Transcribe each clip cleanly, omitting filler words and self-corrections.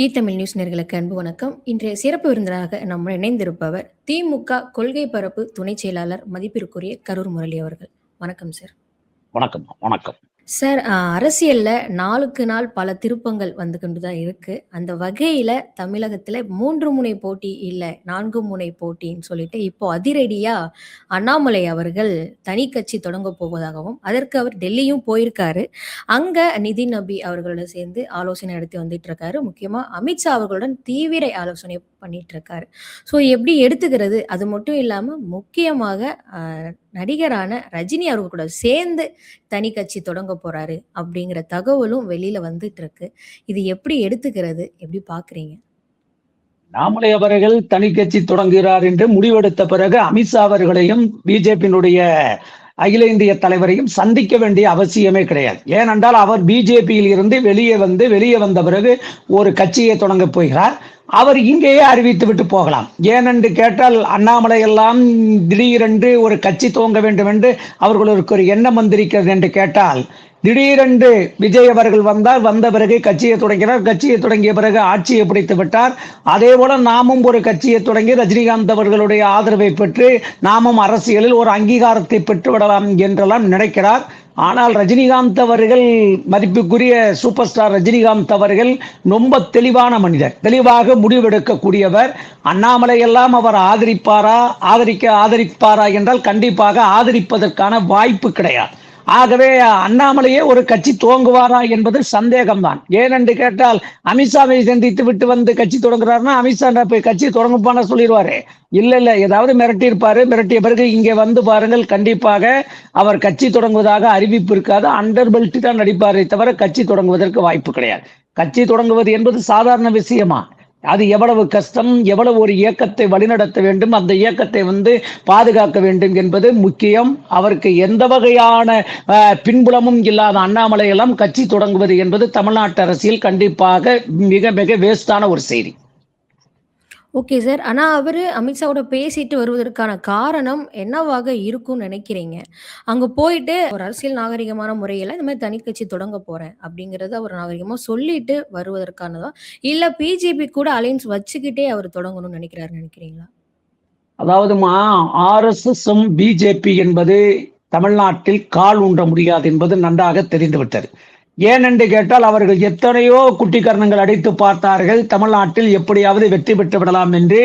Tamil news நேயர்களுக்கு அன்பு வணக்கம். இன்றைய சிறப்பு விருந்தினராக நம்ம இணைந்திருப்பவர் திமுக கொள்கை பரப்பு துணை செயலாளர் மதிப்பிற்குரிய கரூர் முரளி அவர்கள். வணக்கம் சார். வணக்கம். வணக்கம் சார், அரசியல்ல நாளுக்கு நாள் பல திருப்பங்கள் வந்து கொண்டு தான் இருக்கு. அந்த வகையில தமிழகத்துல 3 முனை போட்டி இல்ல 4 முனை போட்டின்னு சொல்லிட்டு இப்போ அதிரடியா அண்ணாமலை அவர்கள் தனி கட்சி தொடங்க போவதாகவும், அதற்கு அவர் டெல்லியும் போயிருக்காரு. அங்க நிதின் நபி அவர்களோட சேர்ந்து ஆலோசனை நடத்தி வந்துட்டு இருக்காரு. முக்கியமா அமித்ஷா அவர்களுடன் தீவிர ஆலோசனை பண்ணிட்டு இருக்காரு. ஸோ எப்படி எடுத்துக்கிறது? அது மட்டும் இல்லாம முக்கியமாக நடிகரான ரஜினி அவர்கள் கூட சேர்ந்து தனி கட்சி தொடங்க போறாரு அப்படிங்கிற தகவலும் வெளியில வந்துட்டு இருக்கு. இது எப்படி எடுத்துக்கிறது? எப்படி பாக்குறீங்க? அண்ணாமலை அவர்கள் தனி கட்சி தொடங்குகிறார் என்று முடிவெடுத்த பிறகு அமித்ஷா அவர்களையும் பிஜேபியினுடைய அகில இந்திய தலைவரையும் சந்திக்க வேண்டிய அவசியமே கிடையாது. ஏனென்றால் அவர் பிஜேபியில் இருந்து வெளியே வந்த பிறகு ஒரு கட்சியை தொடங்க போகிறார். அவர் இங்கேயே அறிவித்து விட்டு போகலாம். ஏனென்று கேட்டால் அண்ணாமலை எல்லாம் திடீரென்று ஒரு கட்சி துவங்க வேண்டும் என்று அவர்களுக்கு ஒரு எண்ணம் வந்திருக்கிறது என்று கேட்டால், திடீரென்று விஜய் அவர்கள் வந்த பிறகு கட்சியை தொடங்கினார். கட்சியை தொடங்கிய பிறகு ஆட்சியை பிடித்து விட்டார். அதே போல நாமும் ஒரு கட்சியை தொடங்கி ரஜினிகாந்த் அவர்களுடைய ஆதரவை பெற்று நாமும் அரசியலில் ஒரு அங்கீகாரத்தை பெற்று விடலாம் என்றெல்லாம் நினைக்கிறார். ஆனால் ரஜினிகாந்த் அவர்கள், மதிப்புக்குரிய சூப்பர் ஸ்டார் ரஜினிகாந்த் அவர்கள் ரொம்ப தெளிவான மனிதர், தெளிவாக முடிவெடுக்கக்கூடியவர். அண்ணாமலை எல்லாம் அவர் ஆதரிப்பாரா என்றால் கண்டிப்பாக ஆதரிப்பதற்கான வாய்ப்பு கிடையாது. ஆகவே அண்ணாமலையே ஒரு கட்சி துவங்குவாரா என்பது சந்தேகம்தான். ஏனென்று கேட்டால் அமித்ஷாவை சந்தித்து விட்டு வந்து கட்சி தொடங்குறாருன்னா அமித்ஷா போய் கட்சி தொடங்குப்பான சொல்லிடுவாரு. இல்ல ஏதாவது மிரட்டியிருப்பாரு. மிரட்டிய பிறகு இங்கே வந்து பாருங்கள், கண்டிப்பாக அவர் கட்சி தொடங்குவதாக அறிவிப்பு இருக்காது. அண்டர் பெல்ட் தான் நடிப்பாரே தவிர கட்சி தொடங்குவதற்கு வாய்ப்பு கிடையாது. கட்சி தொடங்குவது என்பது சாதாரண விஷயமா? அது எவ்வளவு கஷ்டம், எவ்வளவு ஒரு இயக்கத்தை வழிநடத்த வேண்டும், அந்த இயக்கத்தை பாதுகாக்க வேண்டும் என்பது முக்கியம். அவருக்கு எந்த வகையான பின்புலமும் இல்லாத அண்ணாமலை எல்லாம் கட்சி தொடங்குவது என்பது தமிழ்நாட்டு அரசியல் கண்டிப்பாக மிக மிக வேஸ்டான ஒரு செய்தி. Okay sir. ஆனா அவரு அமித்ஷாவோட பேசிட்டு வருவதற்கான காரணம் என்னவாக இருக்கும்னு நினைக்கிறீங்க? அங்க போயிட்டு ஒரு அரசியல் நாகரிகமான முறையில இந்த மாதிரி தனி கட்சி தொடங்க போறேன் அப்படிங்கறத அவர் நாகரிகமா சொல்லிட்டு வருவதற்கானதா, இல்ல பிஜேபி கூட அலைன்ஸ் வச்சுக்கிட்டே அவர் தொடங்கணும்னு நினைக்கிறீங்களா? அதாவதுமா, ஆர்எஸ்எஸ் பிஜேபி என்பது தமிழ்நாட்டில் கால் ஊன்ற முடியாது என்பது நன்றாக தெரிந்துவிட்டது. ஏனென்று கேட்டால் அவர்கள் எத்தனையோ குட்டிக்கரணங்கள் அடித்து பார்த்தார்கள். தமிழ்நாட்டில் எப்படியாவது வெற்றி பெற்று விடலாம் என்று.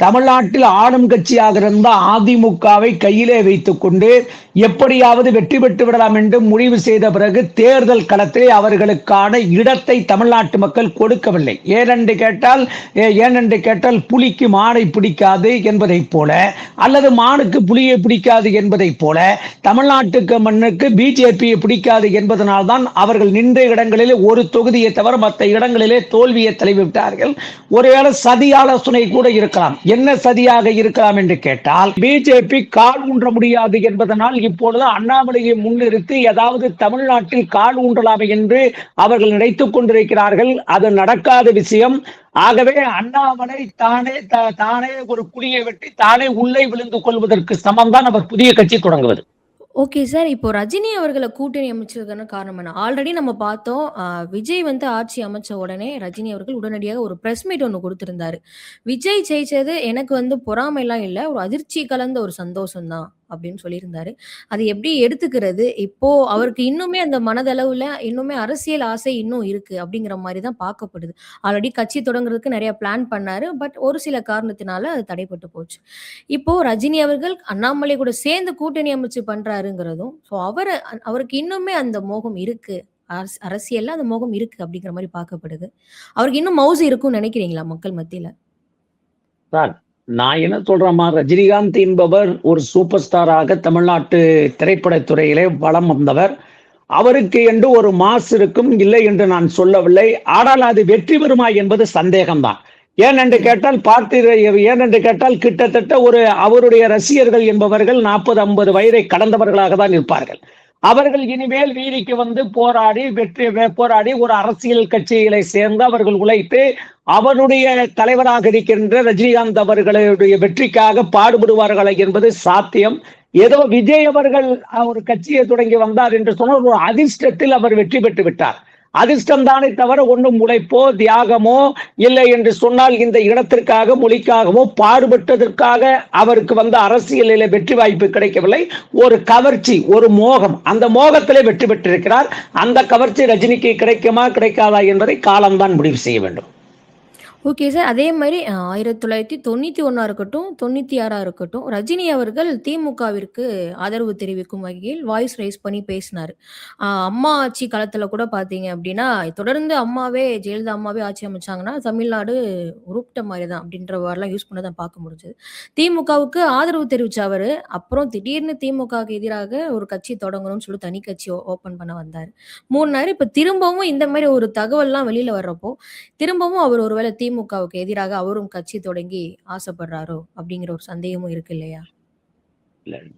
தமிழ்நாட்டில் ஆளும் கட்சியாக இருந்த அதிமுகவை கையிலே வைத்துக் கொண்டு எப்படியாவது வெற்றி பெற்று விடலாம் என்று முடிவு செய்த பிறகு தேர்தல் களத்தில் அவர்களுக்கான இடத்தை தமிழ்நாட்டு மக்கள் கொடுக்கவில்லை. ஏனென்று கேட்டால் புலிக்கு மானை பிடிக்காது என்பதைப் போல, அல்லது மானுக்கு புலியை பிடிக்காது என்பதைப் போல, தமிழ்நாட்டுக்கு மண்ணுக்கு பிஜேபியை பிடிக்காது என்பதனால்தான் அவர்கள் நின்ற இடங்களிலே ஒரு தொகுதியை தவிர மற்ற இடங்களிலே தோல்வியை தழுவிவிட்டார்கள். ஒருவேளை சதி ஆலோசனை கூட இருக்கலாம். என்ன சதியாக இருக்கலாம் என்று கேட்டால், பிஜேபி கால் ஊன்ற முடியாது என்பதனால் இப்பொழுது அண்ணாமலையை முன்னிறுத்தி ஏதாவது தமிழ்நாட்டில் கால் ஊன்றலாம் என்று அவர்கள் நினைத்துக் கொண்டிருக்கிறார்கள். அது நடக்காத விஷயம். ஆகவே அண்ணாமலை தானே ஒரு குழியை வெட்டி தானே உள்ளே விழுந்து கொள்வதற்கு சமம்தான் அவர் புதிய கட்சி தொடங்குவது. Okay sir. இப்போ ரஜினி அவர்கள கூட்டணி அமைச்சதுக்கான காரணம் என்ன? ஆல்ரெடி நம்ம பார்த்தோம். விஜய் ஆட்சி அமைச்ச உடனே ரஜினி அவர்கள் உடனடியாக ஒரு பிரஸ் மீட் ஒண்ணு குடுத்திருந்தாரு. விஜய் ஜெயிச்சது எனக்கு பொறாமைலாம் இல்ல. ஒரு அதிர்ச்சி கலந்த ஒரு சந்தோஷம் தான் அப்படின்னு சொல்லியிருந்தாரு. அது எப்படி எடுத்துக்கிறது? இப்போ அவருக்கு இன்னுமே அந்த மனதளவுல இன்னுமே அரசியல் ஆசை இன்னும் இருக்கு அப்படிங்கிற மாதிரி தான் பார்க்கப்படுது. ஆல்ரெடி கட்சி தொடங்குறதுக்கு நிறைய பிளான் பண்ணாரு. பட் ஒரு சில காரணத்தினால அது தடைப்பட்டு போச்சு. இப்போ ரஜினி அவர்கள் அண்ணாமலை கூட சேர்ந்து கூட்டணி அமைச்சு பண்றாருங்கிறதும், ஸோ அவருக்கு இன்னுமே அந்த மோகம் இருக்கு. அரசியல்ல அந்த மோகம் இருக்கு அப்படிங்கிற மாதிரி பார்க்கப்படுது. அவருக்கு இன்னும் மவுசு இருக்கும்னு நினைக்கிறீங்களா மக்கள் மத்தியில? சார், நான் என்ன சொல்றேம்மா, ரஜினிகாந்த் என்பவர் ஒரு சூப்பர் ஸ்டாராக தமிழ்நாட்டு திரைப்படத்துறையிலே வலம் வந்தவர். அவருக்கு என்று ஒரு மாஸ் இருக்கும், இல்லை என்று நான் சொல்லவில்லை. ஆனால் அது வெற்றி பெறுமா என்பது சந்தேகம்தான். ஏனென்று கேட்டால் கிட்டத்தட்ட அவருடைய ரசிகர்கள் என்பவர்கள் 40-50 வயதை கடந்தவர்களாக தான் இருப்பார்கள். அவர்கள் இனிமேல் வீதிக்கு போராடி ஒரு அரசியல் கட்சிகளை சேர்ந்து அவர்கள் உழைத்து அவருடைய தலைவராக இருக்கின்ற ரஜினிகாந்த் அவர்களுடைய வெற்றிக்காக பாடுபடுவார்கள் என்பது சாத்தியம். ஏதோ விஜய் அவர்கள் ஒரு கட்சியை தொடங்கி வந்தார் என்று சொன்னால் ஒரு அதிர்ஷ்டத்தில் அவர் வெற்றி பெற்று விட்டார். அதிர்ஷ்டம் தானே தவிர ஒன்றும் உழைப்போ தியாகமோ இல்லை என்று சொன்னால் இந்த இடத்திற்காக மொழிக்காகவோ பாடுபட்டதற்காக அவருக்கு அரசியலில் வெற்றி வாய்ப்பு கிடைக்கவில்லை. ஒரு கவர்ச்சி, ஒரு மோகம், அந்த மோகத்திலே வெற்றி பெற்றிருக்கிறார். அந்த கவர்ச்சி ரஜினிக்கு கிடைக்குமா கிடைக்காதா என்பதை காலம்தான் முடிவு செய்ய வேண்டும். Okay sir. அதே மாரி 1991 இருக்கட்டும், 96 இருக்கட்டும், ரஜினி அவர்கள் திமுகவிற்கு ஆதரவு தெரிவிக்கும் வகையில் வாய்ஸ் ரைஸ் பண்ணி பேசினாரு. அம்மா ஆட்சி காலத்துல கூட பார்த்தீங்க அப்டின்னா, தொடர்ந்து ஜெயலலிதா அம்மாவே ஆட்சி அமைச்சாங்கன்னா, தமிழ்நாடு உருப்ட்ட மாரி தான் அப்டின்ற வார்லாம் யூஸ் பண்ணத பார்க்க முடிஞ்சது. திமுகவுக்கு ஆதரவு தெரிவிச்ச அவரு, அப்புறம் திடீர்னு திமுகவுக்கு எதிராக ஒரு கட்சி தொடங்கணும்னு சொல்லி தனி கட்சி ஓப்பன் பண்ண வந்தாரு. மூடுனாரு. இப்ப திரும்பவும் இந்த மாரி ஒரு தகவல்லாம் வெளில வர்றப்போ, திரும்பவும் அவர் ஒருவேள திமுகவுக்கு எதிராக அவரும் கட்சி தொடங்கி ஆசைப்படுறாரோ? அப்படிங்கிற ஒரு சந்தேகமும் இருக்கு இல்லையா?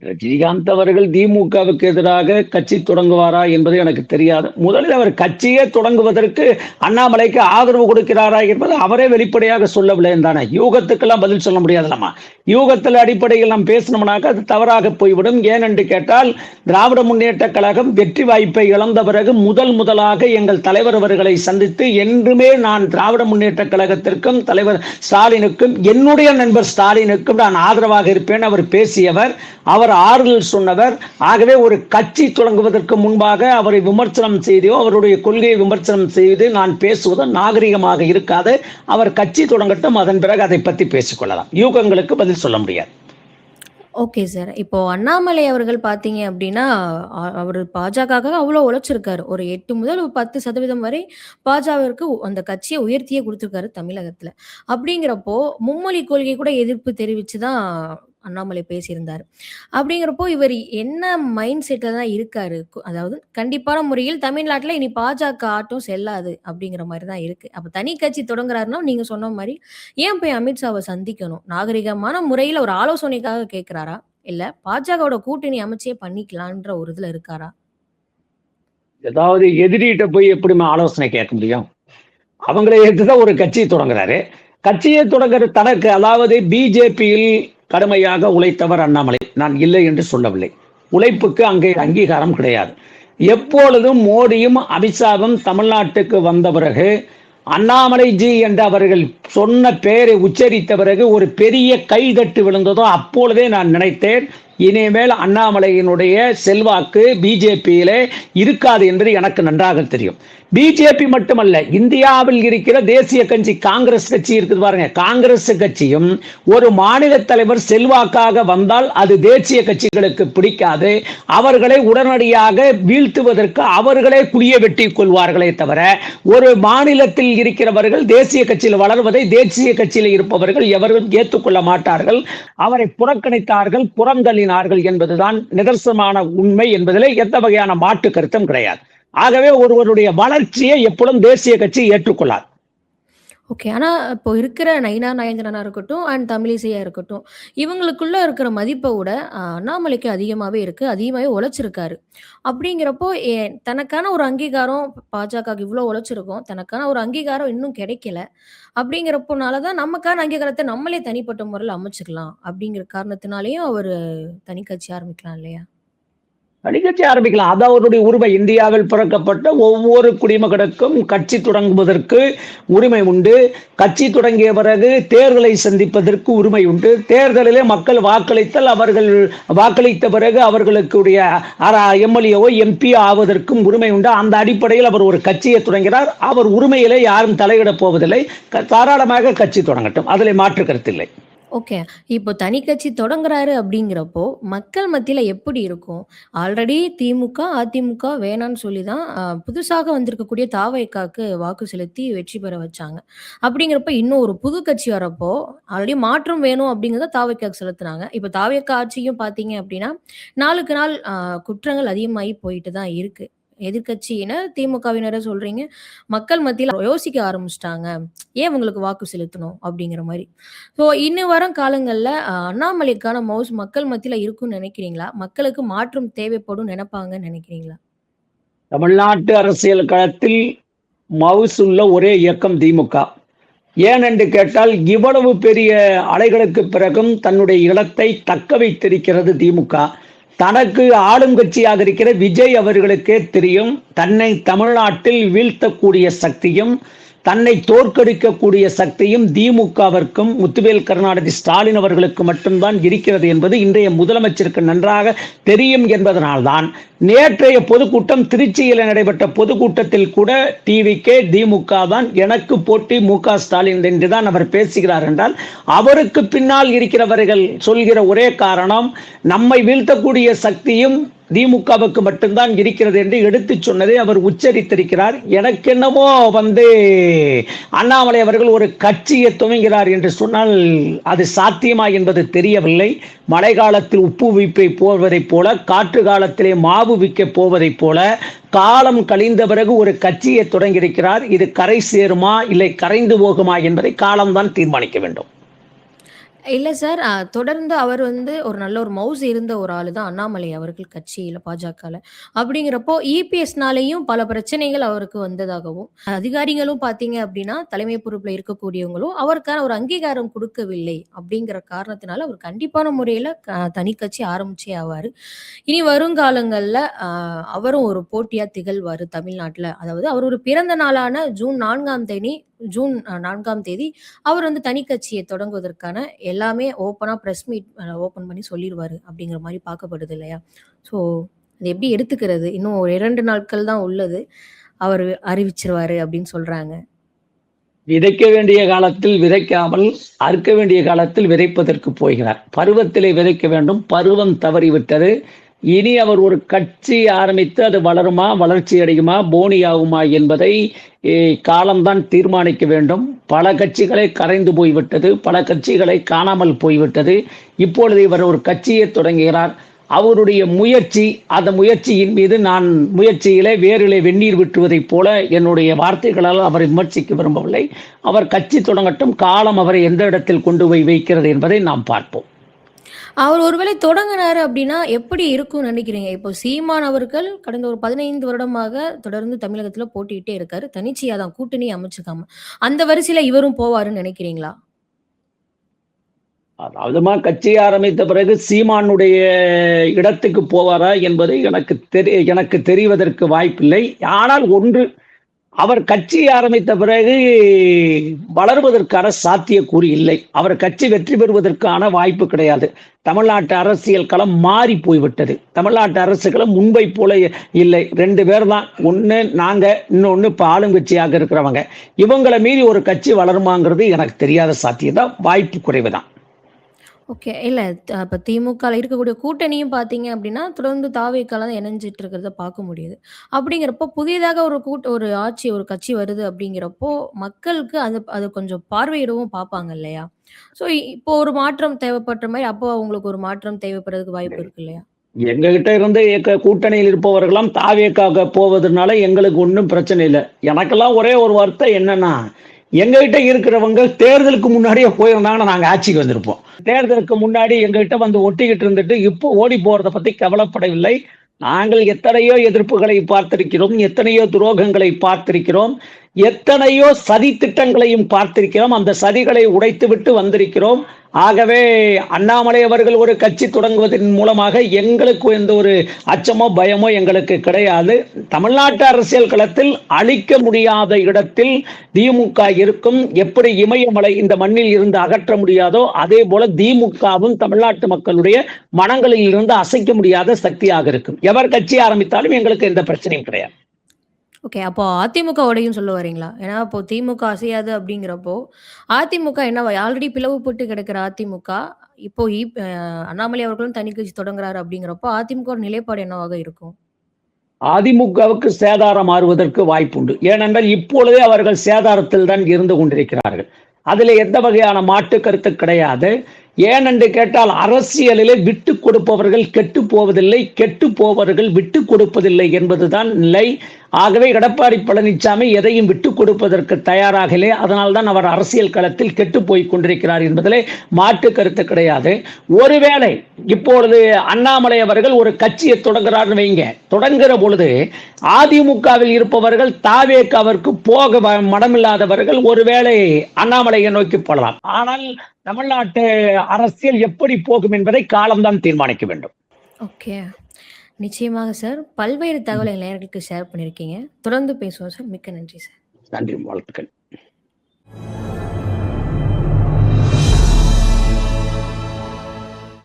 ரஜினிகாந்த் அவர்கள் திமுகவுக்கு எதிராக கட்சி தொடங்குவாரா என்பது எனக்கு தெரியாது. முதலில் அவர் கட்சியே தொடங்குவதற்கு அண்ணாமலைக்கு ஆதரவு கொடுக்கிறாரா என்பது அவரே வெளிப்படையாக சொல்லவில்லை தானே. யூகத்துக்கெல்லாம் பதில் சொல்ல முடியாதுல்லம்மா. யூகத்தில் அடிப்படையில் நாம் பேசணும்னாக்க அது தவறாக போய்விடும். ஏனென்று கேட்டால் திராவிட முன்னேற்ற கழகம் வெற்றி வாய்ப்பை இழந்த பிறகு முதலாக எங்கள் தலைவர் அவர்களை சந்தித்து, என்றுமே நான் திராவிட முன்னேற்ற கழகத்திற்கும் தலைவர் ஸ்டாலினுக்கும் என்னுடைய நண்பர் ஸ்டாலினுக்கும் நான் ஆதரவாக இருப்பேன் அவர் பேசியவர், அவர் ஆறுதல் சொன்னவர். ஆகவே ஒரு கட்சி தொடங்குவதற்கு முன்பாக அவரை விமர்சனம் செய்தோ அவருடைய கொள்கையை விமர்சனம் செய்து நான் பேசுவது நாகரிகமாக இருக்காது. அவர் கட்சி தொடங்கட்டும், அதன் பிறகு அதை பற்றி பேசிக்கொள்ளலாம். யூகங்களுக்கு பதில் சொல்ல முடியாது. Okay sir. இப்போ அண்ணாமலை அவர்கள் பார்த்தீங்க அப்டின்னா, அவரு பாஜகக்காக அவ்ளோ உழைச்சிருக்காரு. ஒரு 8 முதல் 10% வரை பாஜகவிற்கு அந்த கட்சிய உயர்த்தியே குடுத்துருக்காரு தமிழகத்துல. அப்படிங்கிறப்போ, மும்மொழி கொள்கை கூட எதிர்ப்பு தெரிவிச்சு தான் அண்ணாமலை பேசியிருந்தாரு. அப்படிங்கிறப்போ, இவர் என்ன மைண்ட் செட்ல தான் இருக்காரு? அதாவது கண்டிப்பான முறையில் தமிழ்நாட்டுல இனி பாஜக ஆட்டும் செல்லாது அப்படிங்கிற மாரி தான் இருக்கு. அப்ப தனி கட்சி தொடங்குறாருன்னா, நீங்க சொன்ன மாரி ஏன் போய் அமித்ஷாவ சந்திக்கணும்? நாகரிகமான முறையில ஒரு ஆலோசனைக்காக கேட்கிறாரா? இல்ல பாஜகவோட கூட்டணி அமைச்சே பண்ணிக்கலான்ற ஒரு இதுல இருக்காரா? ஏதாவது எதிரிகிட்ட போய் எப்படி ஆலோசனை கேட்க முடியும்? அவங்களை ஏற்றுதான் ஒரு கட்சியை தொடங்குறாரு. கட்சியை தொடங்குற தனக்கு, அதாவது பிஜேபியில் கடுமையாக உழைத்தவர் அண்ணாமலை, நான் இல்லை என்று சொல்லவில்லை. உழைப்புக்கு அங்கே அங்கீகாரம் கிடையாது. எப்பொழுதும் மோடியும் அமித்ஷாவும் தமிழ்நாட்டுக்கு வந்த பிறகு அண்ணாமலை ஜி என்று அவர்கள் சொன்ன பெயரை உச்சரித்த பிறகு ஒரு பெரிய கைதட்டு விழுந்ததோ அப்பொழுதே நான் நினைத்தேன், இனிமேல் அண்ணாமலையினுடைய செல்வாக்கு பிஜேபியிலே இருக்காது என்பது எனக்கு நன்றாக தெரியும். பிஜேபி மட்டுமல்ல, இந்தியாவில் இருக்கிற தேசிய கட்சி காங்கிரஸ் கட்சி இருக்குது பாருங்க. காங்கிரஸ் கட்சியும் ஒரு மாநில தலைவர் செல்வாக்காக வந்தால் அது தேசிய கட்சிகளுக்கு பிடிக்காது. அவர்களை உடனடியாக வீழ்த்துவதற்கு அவர்களே குழிய வெட்டி கொள்வார்களே தவிர, ஒரு மாநிலத்தில் இருக்கிறவர்கள் தேசிய கட்சியில் வளர்வதை தேசிய கட்சியில் இருப்பவர்கள் எவரும் ஏற்றுக்கொள்ள மாட்டார்கள். அவரை புறக்கணித்தார்கள், புறந்தள்ளினார்கள் என்பதுதான் நிதர்சனமான உண்மை என்பதிலே எந்த வகையான மாற்று கருத்தும் கிடையாது. ஆகவே ஒருவருடைய வளர்ச்சியை எப்பொழுதும் தேசிய கட்சி ஏற்றுக்கொள்ளார். ஓகே. ஆனா, இப்போ இருக்கிற நயினா நாகேந்திரனா இருக்கட்டும் அண்ட் தமிழிசையா இருக்கட்டும், இவங்களுக்குள்ள இருக்கிற மதிப்ப விட அண்ணாமலைக்கு அதிகமாவே இருக்கு. அதிகமாவே உழைச்சிருக்காரு. அப்படிங்கிறப்போ தனக்கான ஒரு அங்கீகாரம் பாஜகவுக்கு இவ்ளோ உழைச்சிருக்கோம். தனக்கான ஒரு அங்கீகாரம் இன்னும் கிடைக்கல. அப்படிங்கிறப்போனால தான் நமக்கான அங்கீகாரத்த நம்மளே தனிப்பட்ட முறையில அமைச்சுக்கலாம். அப்படிங்கிற காரணத்தினாலேயும் அவரு தனி கட்சி ஆரம்பிக்கலாம் இல்லையா? கட்சி ஆரம்பிக்கலாம். அது அவருடைய உரிமை. இந்தியாவில் பிறக்கப்பட்ட ஒவ்வொரு குடிமகனுக்கும் கட்சி தொடங்குவதற்கு உரிமை உண்டு. கட்சி தொடங்கிய பிறகு தேர்தலை சந்திப்பதற்கு உரிமை உண்டு. தேர்தலிலே மக்கள் வாக்களித்தல், அவர்கள் வாக்களித்த பிறகு அவர்களுடைய எம்எல்ஏவோ எம்பி ஆவதற்கும் உரிமை உண்டு. அந்த அடிப்படையில் அவர் ஒரு கட்சியை தொடங்கிறார். அவர் உரிமையிலே யாரும் தலையிடப் போவதில்லை. தாராளமாக கட்சி தொடங்கட்டும், அதில் மாற்று கருத்தில்லை. ஓகே. இப்போ தனி கட்சி தொடங்குறாரு அப்படிங்கிறப்போ, மக்கள் மத்தியில எப்படி இருக்கும்? ஆல்ரெடி திமுக, அதிமுக வேணான்னு சொல்லி தான் புதுசாக வந்திருக்கக்கூடிய தாவேகாக்கு வாக்கு செலுத்தி வெற்றி பெற வச்சாங்க. அப்படிங்கிறப்ப இன்னும் ஒரு புது கட்சி வரப்போ, ஆல்ரெடி மாற்றம் வேணும் அப்படிங்கிறத தாவேகாக்கு செலுத்துனாங்க. இப்போ தாவேகா ஆட்சியும் பார்த்தீங்க அப்படின்னா, நாளுக்கு நாள் குற்றங்கள் அதிகமாகி போயிட்டு தான் இருக்கு. எதிர்க்கட்சியினர், திமுகவினரை சொல்றீங்க, மக்கள் மத்தியில யோசிக்க ஆரம்பிச்சுட்டாங்க. ஏன் இவங்களுக்கு வாக்கு செலுத்தணும்? அப்படிங்கிற மாரி. ஸோ இன்னும் வரும் காலங்கள்ல அண்ணாமலைக்கான மவுஸ் மக்கள் மத்தியில இருக்கும்னு நினைக்கிறீங்களா? மக்களுக்கு மாற்றம் தேவைப்படும் நினைப்பாங்கன்னு நினைக்கிறீங்களா? தமிழ்நாட்டு அரசியல் களத்தில் மவுஸ் உள்ள ஒரே இயக்கம் திமுக. ஏனென்று கேட்டால், இவ்வளவு பெரிய அலைகளுக்கு பிறகும் தன்னுடைய இடத்தை தக்க வைத்திருக்கிறது திமுக. தனக்கு ஆளும் கட்சியாக இருக்கிற விஜய் அவர்களுக்கே தெரியும் தன்னை தமிழ்நாட்டில் வீழ்த்தக்கூடிய சக்தியும் தன்னை தோற்கடிக்கக்கூடிய சக்தியும் திமுகவிற்கும் முத்துவேல் கருணாநிதி ஸ்டாலின் அவர்களுக்கு மட்டும்தான் இருக்கிறது என்பது இன்றைய முதலமைச்சருக்கு நன்றாக தெரியும் என்பதனால்தான் நேற்றைய பொதுக்கூட்டம் திருச்சியில் நடைபெற்ற பொதுக்கூட்டத்தில் கூட டிவிக்கே திமுக தான் எனக்கு போட்டி மு.க. ஸ்டாலின் என்றுதான் அவர் பேசுகிறார் என்றால் அவருக்கு பின்னால் இருக்கிறவர்கள் சொல்கிற ஒரே காரணம் நம்மை வீழ்த்தக்கூடிய சக்தியும் திமுகவுக்கு மட்டும்தான் இருக்கிறது என்று எடுத்து சொன்னதை அவர் உச்சரித்திருக்கிறார். எனக்கு என்னமோ அண்ணாமலை அவர்கள் ஒரு கட்சியை துவங்கிறார் என்று சொன்னால் அது சாத்தியமா என்பது தெரியவில்லை. மழை காலத்தில் உப்பு விப்பை போவதைப் போல காற்று காலத்திலே மாவு விற்க போவதைப் போல காலம் கழிந்த பிறகு ஒரு கட்சியை தொடங்கியிருக்கிறார். இது கரை சேருமா இல்லை கரைந்து போகுமா என்பதை காலம்தான் தீர்மானிக்க வேண்டும். இல்ல சார். தொடர்ந்து அவர் ஒரு நல்ல ஒரு மவுஸ் இருந்த ஒரு ஆளு தான் அண்ணாமலை அவர்கள் கட்சியில, பாஜகல. அப்படிங்கிறப்போ இபிஎஸ்னாலேயும் பல பிரச்சனைகள் அவருக்கு வந்ததாகவும், அதிகாரிகளும் பார்த்தீங்க அப்படின்னா, தலைமை பொறுப்புல இருக்கக்கூடியவங்களும் அவருக்கான ஒரு அங்கீகாரம் குடுக்கவில்லை அப்படிங்கிற காரணத்தினால, அவர் கண்டிப்பான முறையில தனி கட்சி ஆரம்பிச்சே ஆவாரு. இனி வருங்காலங்கள்ல அவரும் ஒரு போட்டியா திகழ்வாரு தமிழ்நாட்டுல. அதாவது அவர் ஒரு பிறந்த நாளான ஜூன் 4ஆம் தேதி அவர் தனி கட்சியை தொடங்குவதற்கான எல்லாமே ஓப்பனா பிரஸ் மீட் ஓப்பன் பண்ணி சொல்லிடுவாரு அப்படிங்கிற மாதிரி பார்க்கப்படுது இல்லையா? ஸோ அது எப்படி எடுத்துக்கிறது? இன்னும் ஒரு 2 நாட்கள் தான் உள்ளது. அவர் அறிவிச்சிருவாரு அப்படின்னு சொல்றாங்க. விதைக்க வேண்டிய காலத்தில் விதைக்காமல் அறுக்க வேண்டிய காலத்தில் விதைப்பதற்கு போகிறார். பருவத்திலே விதைக்க வேண்டும், பருவம் தவறிவிட்டது. இனி அவர் ஒரு கட்சி ஆரம்பித்து அது வளருமா, வளர்ச்சி அடையுமா, போனி ஆகுமா என்பதை காலம்தான் தீர்மானிக்க வேண்டும். பல கட்சிகளை கரைந்து போய்விட்டது, பல கட்சிகளை காணாமல் போய்விட்டது. இப்பொழுது இவர் ஒரு கட்சியை தொடங்குகிறார். அவருடைய முயற்சி, அந்த முயற்சியின் மீது நான் முயற்சியிலே வேரிலே வெந்நீர் விட்டுவதைப் போல என்னுடைய வார்த்தைகளால் அவரை விமர்சிக்க விரும்பவில்லை. அவர் கட்சி தொடங்கட்டும், காலம் அவரை எந்த இடத்தில் கொண்டு போய் வைக்கிறது என்பதை நாம் பார்ப்போம். அவர் ஒருவேளை தொடங்கினாரு அப்படின்னா எப்படி இருக்கும்னு நினைக்கிறீங்க? இப்போ சீமான் அவர்கள் கடந்த ஒரு 15 வருடமாக தொடர்ந்து தமிழகத்துல போட்டிட்டே இருக்காரு. தனிச்சையா தான், கூட்டணி அமைச்சுக்காம. அந்த வரிசையில இவரும் போவாருன்னு நினைக்கிறீங்களா? அதாவதுமா கட்சி ஆரம்பித்த பிறகு சீமானுடைய இடத்துக்கு போவாரா என்பது எனக்கு தெரிவதற்கு வாய்ப்பில்லை. ஆனால் ஒன்று, அவர் கட்சி ஆரம்பித்த பிறகு வளர்வதற்கான சாத்தியக்கூறு இல்லை. அவர் கட்சி வெற்றி பெறுவதற்கான வாய்ப்பு கிடையாது. தமிழ்நாட்டு அரசியல் களம் மாறி போய்விட்டது. தமிழ்நாட்டு அரசு களம் முன்பை போல இல்லை. 2 பேர் தான், ஒன்று நாங்க, இன்னொன்று இப்போ ஆளுங்கட்சியாக இருக்கிறவங்க. இவங்களை மீறி ஒரு கட்சி வளருமாங்கிறது எனக்கு தெரியாத சாத்தியம் தான், வாய்ப்பு குறைவுதான். ஓகே. இல்ல இப்ப திமுகல இருக்கக்கூடிய கூட்டணியும் பார்த்தீங்க அப்படின்னா, தொடர்ந்து தாவேக்கால தான் இணைஞ்சிட்டு இருக்கிறத பார்க்க முடியுது. அப்படிங்கிறப்போ புதியதாக ஒரு ஆட்சி, ஒரு கட்சி வருது அப்படிங்கிறப்போ, மக்களுக்கு அது கொஞ்சம் பார்வையிடவும் பார்ப்பாங்க இல்லையா? ஸோ இப்போ ஒரு மாற்றம் தேவைப்படுற மாரி, அப்போ அவங்களுக்கு ஒரு மாற்றம் தேவைப்படுறதுக்கு வாய்ப்பு இருக்கு இல்லையா? எங்ககிட்ட இருந்து கூட்டணியில் இருப்பவர்களாம் தாவேக்காக போவதனால எங்களுக்கு ஒன்றும் பிரச்சனை இல்லை. எனக்கெல்லாம் ஒரே ஒரு வார்த்தை என்னன்னா, எங்ககிட்ட இருக்கிறவங்க தேர்தலுக்கு முன்னாடியே போயிருந்தாங்கன்னா நாங்கள் ஆட்சிக்கு வந்திருப்போம். தேர்தலுக்கு முன்னாடி எங்ககிட்ட ஒட்டிக்கிட்டு இருந்துட்டு இப்போ ஓடி போறதை பத்தி கவலைப்படவில்லை. நாங்கள் எத்தனையோ எதிர்ப்புகளை பார்த்திருக்கிறோம், எத்தனையோ துரோகங்களை பார்த்திருக்கிறோம், எத்தனையோ சதி திட்டங்களையும் பார்த்திருக்கிறோம். அந்த சதிகளை உடைத்துவிட்டு வந்திருக்கிறோம். ஆகவே அண்ணாமலை அவர்கள் ஒரு கட்சி தொடங்குவதன் மூலமாக எங்களுக்கு எந்த ஒரு அச்சமோ பயமோ எங்களுக்கு கிடையாது. தமிழ்நாட்டு அரசியல் களத்தில் அழிக்க முடியாத இடத்தில் திமுக இருக்கும். எப்படி இமயமலை இந்த மண்ணில் இருந்து அகற்ற முடியாதோ அதே போல திமுகவும் தமிழ்நாட்டு மக்களுடைய மனங்களில் இருந்து அசைக்க முடியாத சக்தியாக இருக்கும். எவர் கட்சி ஆரம்பித்தாலும் எங்களுக்கு எந்த பிரச்சனையும் கிடையாது. ஓகே. அப்போ அதிமுகவோடையும் சொல்ல வரீங்களா? ஏன்னா இப்போ திமுக அசையாது அப்படிங்கிறப்போ, அதிமுக என்னவா ஆல்ரெடி பிளவுபட்டு கிடக்கிற அதிமுக, இப்போ அண்ணாமலை அவர்களும் தனி கட்சி தொடங்குறாரு அப்படிங்கிறப்போ, அதிமுக நிலைப்பாடு என்னவாக இருக்கும்? அதிமுகவுக்கு சேதாரம் மாறுவதற்கு வாய்ப்புண்டு. ஏனென்றால் இப்பொழுதே அவர்கள் சேதாரத்தில் தான் இருந்து கொண்டிருக்கிறார்கள். அதில் எந்த வகையான மாற்று கருத்து கிடையாது. ஏனென்று கேட்டால் அரசியலிலே விட்டு கொடுப்பவர்கள் கெட்டு போவதில்லை, கெட்டு போவர்கள் விட்டு கொடுப்பதில்லை என்பதுதான் நிலை. ஆகவே எடப்பாடி பழனிசாமி எதையும் விட்டு கொடுப்பதற்கு தயாராகலே. அதனால்தான் அவர் அரசியல் களத்தில் கெட்டு போய் கொண்டிருக்கிறார் என்பதிலே மாற்று கருத்து கிடையாது. ஒருவேளை இப்பொழுது அண்ணாமலை அவர்கள் ஒரு கட்சியை தொடங்குறாருன்னு வைங்க, தொடங்குகிற பொழுது அதிமுகவில் இருப்பவர்கள் தாவேக்காவிற்கு போக மனமில்லாதவர்கள் ஒருவேளை அண்ணாமலையை நோக்கி போடலாம். ஆனால் தமிழ்நாட்டு அரசியல் எப்படி போகும் என்பதை காலம்தான் தீர்மானிக்க வேண்டும். ஓகே. நிச்சயமாக சார். பல்வேறு தகவலை என் நேயர்களுக்கு ஷேர் பண்ணியிருக்கீங்க. தொடர்ந்து பேசுவோம் சார். மிக்க நன்றி சார். நன்றி, வாழ்த்துக்கள்.